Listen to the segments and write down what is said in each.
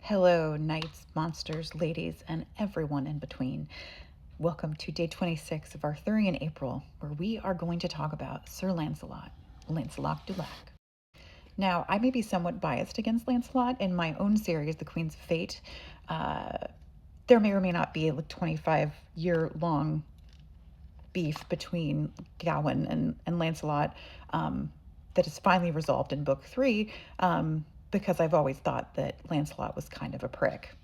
Hello, knights, monsters, ladies, and everyone in between. Welcome to day 26 of Arthurian April, where we are going to talk about Sir Lancelot du Lac. Now, I may be somewhat biased against Lancelot in my own series, The Queens of Fate. There may or may not be a 25-year-long beef between Gawain and Lancelot that is finally resolved in book 3, because I've always thought that Lancelot was kind of a prick.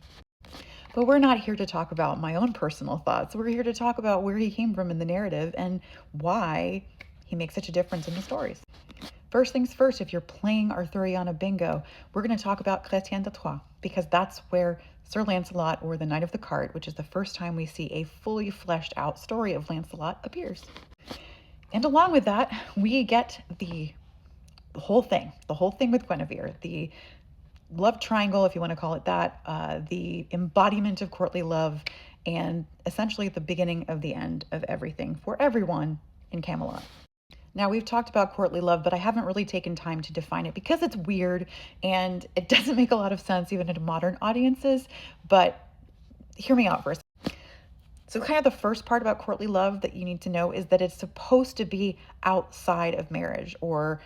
But we're not here to talk about my own personal thoughts. We're here to talk about where he came from in the narrative and why he makes such a difference in the stories. First things first, if you're playing Arthuriana bingo, we're going to talk about Chrétien de Troyes, because that's where Sir Lancelot, or the Knight of the Cart, which is the first time we see a fully fleshed out story of Lancelot, appears. And along with that, we get the whole thing with Guinevere, the love triangle, if you want to call it that, the embodiment of courtly love, and essentially the beginning of the end of everything for everyone in Camelot. Now, we've talked about courtly love, but I haven't really taken time to define it because it's weird and it doesn't make a lot of sense even to modern audiences, but hear me out for a second. So kind of the first part about courtly love that you need to know is that it's supposed to be outside of marriage or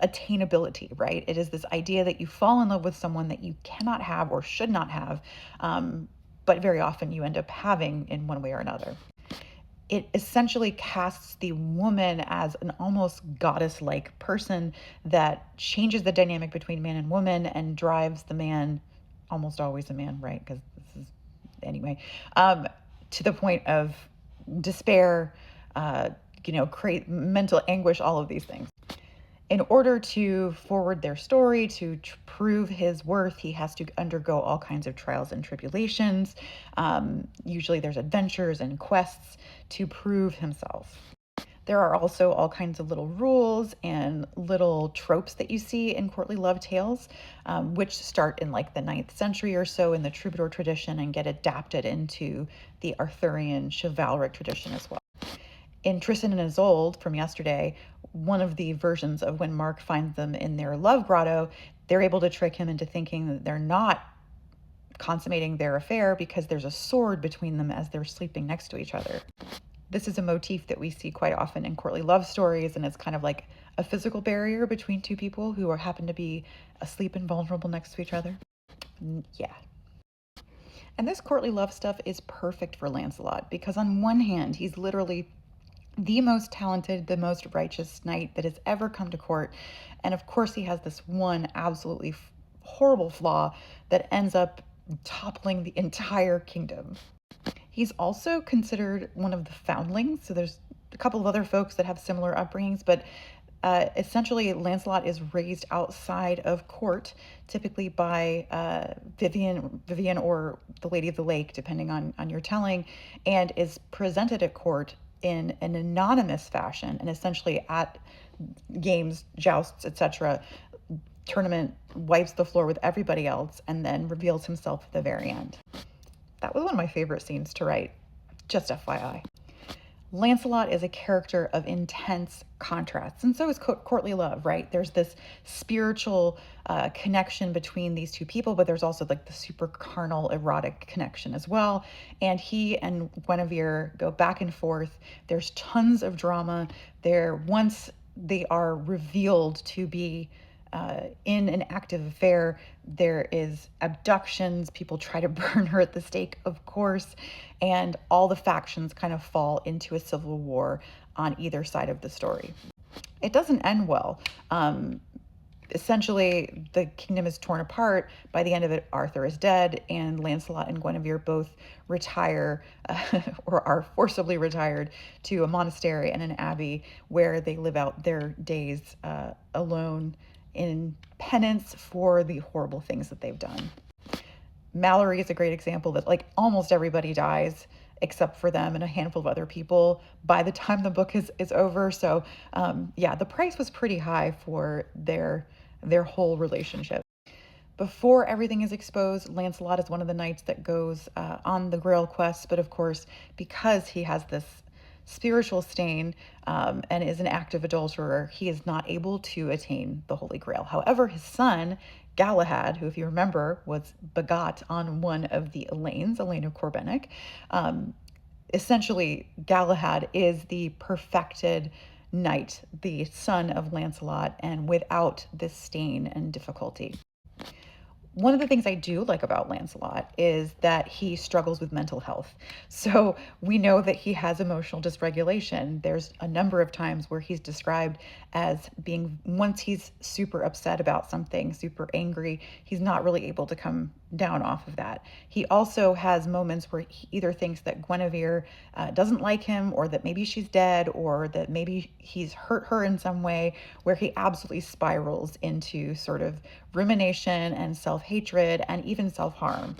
attainability, right? It is this idea that you fall in love with someone that you cannot have or should not have, but very often you end up having in one way or another. It essentially casts the woman as an almost goddess-like person that changes the dynamic between man and woman and drives the man, almost always a man, right? Because this is, anyway, to the point of despair, create mental anguish, all of these things. In order to forward their story, to prove his worth, he has to undergo all kinds of trials and tribulations. Usually there's adventures and quests to prove himself. There are also all kinds of little rules and little tropes that you see in courtly love tales, which start in like the 9th century or so in the troubadour tradition and get adapted into the Arthurian chivalric tradition as well. In Tristan and Isolde from yesterday, one of the versions of when Mark finds them in their love grotto, they're able to trick him into thinking that they're not consummating their affair because there's a sword between them as they're sleeping next to each other. This is a motif that we see quite often in courtly love stories, and it's kind of like a physical barrier between two people who happen to be asleep and vulnerable next to each other. Yeah. And this courtly love stuff is perfect for Lancelot because on one hand, he's literally the most talented, the most righteous knight that has ever come to court. And of course, he has this one absolutely horrible flaw that ends up toppling the entire kingdom. He's also considered one of the foundlings. So there's a couple of other folks that have similar upbringings, but essentially Lancelot is raised outside of court, typically by Vivian or the Lady of the Lake, depending on your telling, and is presented at court in an anonymous fashion, and essentially at games, jousts, etc., tournament, wipes the floor with everybody else and then reveals himself at the very end. That was one of my favorite scenes to write, just FYI. Lancelot is a character of intense contrasts, and so is courtly love, right? There's this spiritual connection between these two people, but there's also like the super carnal, erotic connection as well. And he and Guinevere go back and forth. There's tons of drama. Once they are revealed to be in an active affair, there is abductions. People try to burn her at the stake, of course, and all the factions kind of fall into a civil war on either side of the story. It doesn't end well. Essentially, the kingdom is torn apart. By the end of it, Arthur is dead, and Lancelot and Guinevere both retire or are forcibly retired to a monastery and an abbey where they live out their days alone in penance for the horrible things that they've done. Mallory is a great example that like almost everybody dies except for them and a handful of other people by the time the book is over. So the price was pretty high for their whole relationship. Before everything is exposed, Lancelot is one of the knights that goes on the Grail quest, but of course, because he has this spiritual stain and is an active adulterer, he is not able to attain the Holy Grail. However, his son Galahad, who, if you remember, was begot on one of the Elaines, Elaine of Corbenic. Essentially, Galahad is the perfected knight, the son of Lancelot, and without this stain and difficulty. One of the things I do like about Lancelot is that he struggles with mental health. So we know that he has emotional dysregulation. There's a number of times where he's described as being, once he's super upset about something, super angry, he's not really able to come down off of that. He also has moments where he either thinks that Guinevere doesn't like him, or that maybe she's dead, or that maybe he's hurt her in some way, where he absolutely spirals into sort of rumination and self-hatred and even self-harm.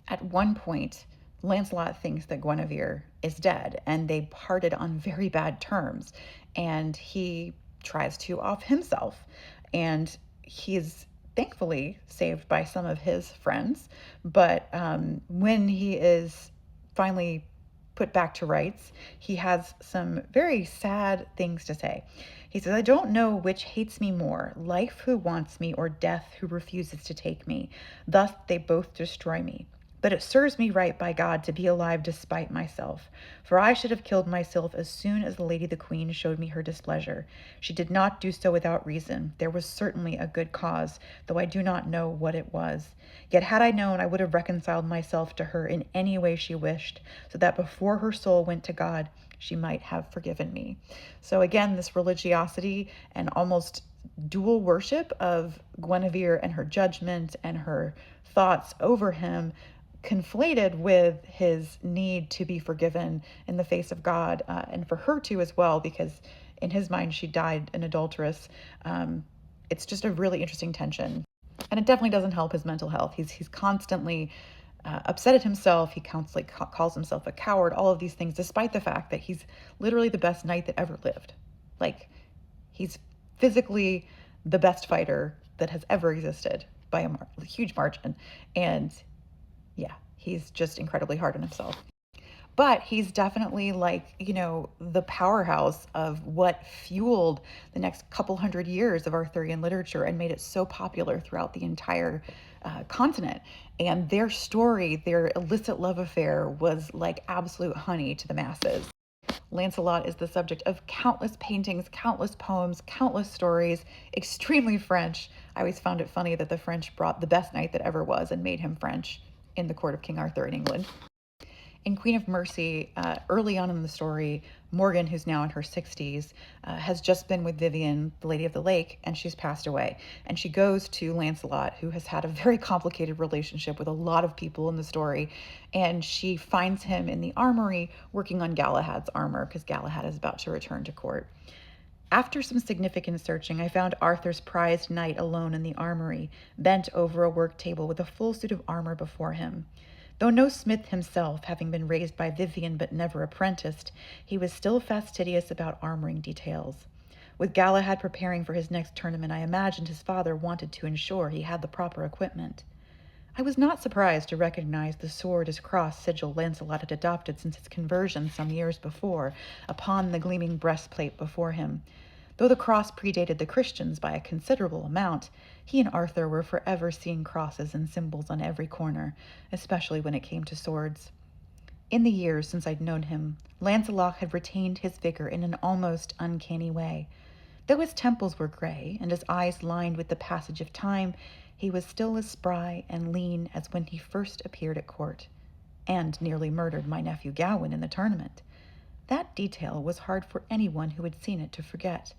At one point, Lancelot thinks that Guinevere is dead, and they parted on very bad terms, and he tries to off himself, and he's thankfully saved by some of his friends. But when he is finally put back to rights, he has some very sad things to say. He says, "I don't know which hates me more, life who wants me, or death who refuses to take me. Thus they both destroy me. But it serves me right by God to be alive despite myself. For I should have killed myself as soon as the Lady the Queen showed me her displeasure. She did not do so without reason. There was certainly a good cause, though I do not know what it was. Yet had I known, I would have reconciled myself to her in any way she wished, so that before her soul went to God, she might have forgiven me." So again, this religiosity and almost dual worship of Guinevere and her judgment and her thoughts over him, conflated with his need to be forgiven in the face of God, and for her too as well, because in his mind she died an adulteress. It's just a really interesting tension, and it definitely doesn't help his mental health. He's constantly upset at himself. He constantly calls himself a coward. All of these things, despite the fact that he's literally the best knight that ever lived. Like, he's physically the best fighter that has ever existed by a huge margin, and yeah, he's just incredibly hard on himself. But he's definitely, like, the powerhouse of what fueled the next couple hundred years of Arthurian literature and made it so popular throughout the entire continent. And their story, their illicit love affair, was like absolute honey to the masses. Lancelot is the subject of countless paintings, countless poems, countless stories, extremely French. I always found it funny that the French brought the best knight that ever was and made him French in the court of King Arthur in England. In Queen of Mercy, early on in the story, Morgan, who's now in her 60s, has just been with Vivian, the Lady of the Lake, and she's passed away. And she goes to Lancelot, who has had a very complicated relationship with a lot of people in the story, and she finds him in the armory working on Galahad's armor, because Galahad is about to return to court. After some significant searching, I found Arthur's prized knight alone in the armory, bent over a work table with a full suit of armor before him. Though no smith himself, having been raised by Vivian but never apprenticed, he was still fastidious about armoring details. With Galahad preparing for his next tournament, I imagined his father wanted to ensure he had the proper equipment. I was not surprised to recognize the sword as cross sigil Lancelot had adopted since his conversion some years before, upon the gleaming breastplate before him. Though the cross predated the Christians by a considerable amount, he and Arthur were forever seeing crosses and symbols on every corner, especially when it came to swords. In the years since I'd known him, Lancelot had retained his vigor in an almost uncanny way. Though his temples were gray and his eyes lined with the passage of time, he was still as spry and lean as when he first appeared at court, and nearly murdered my nephew Gawain in the tournament. That detail was hard for anyone who had seen it to forget.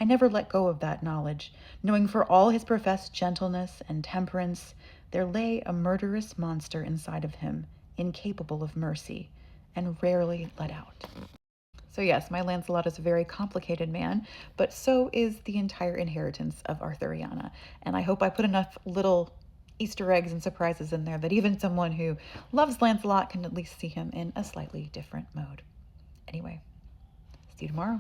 I never let go of that knowledge, knowing for all his professed gentleness and temperance, there lay a murderous monster inside of him, incapable of mercy, and rarely let out. So yes, my Lancelot is a very complicated man, but so is the entire inheritance of Arthuriana. And I hope I put enough little Easter eggs and surprises in there that even someone who loves Lancelot can at least see him in a slightly different mode. Anyway, see you tomorrow.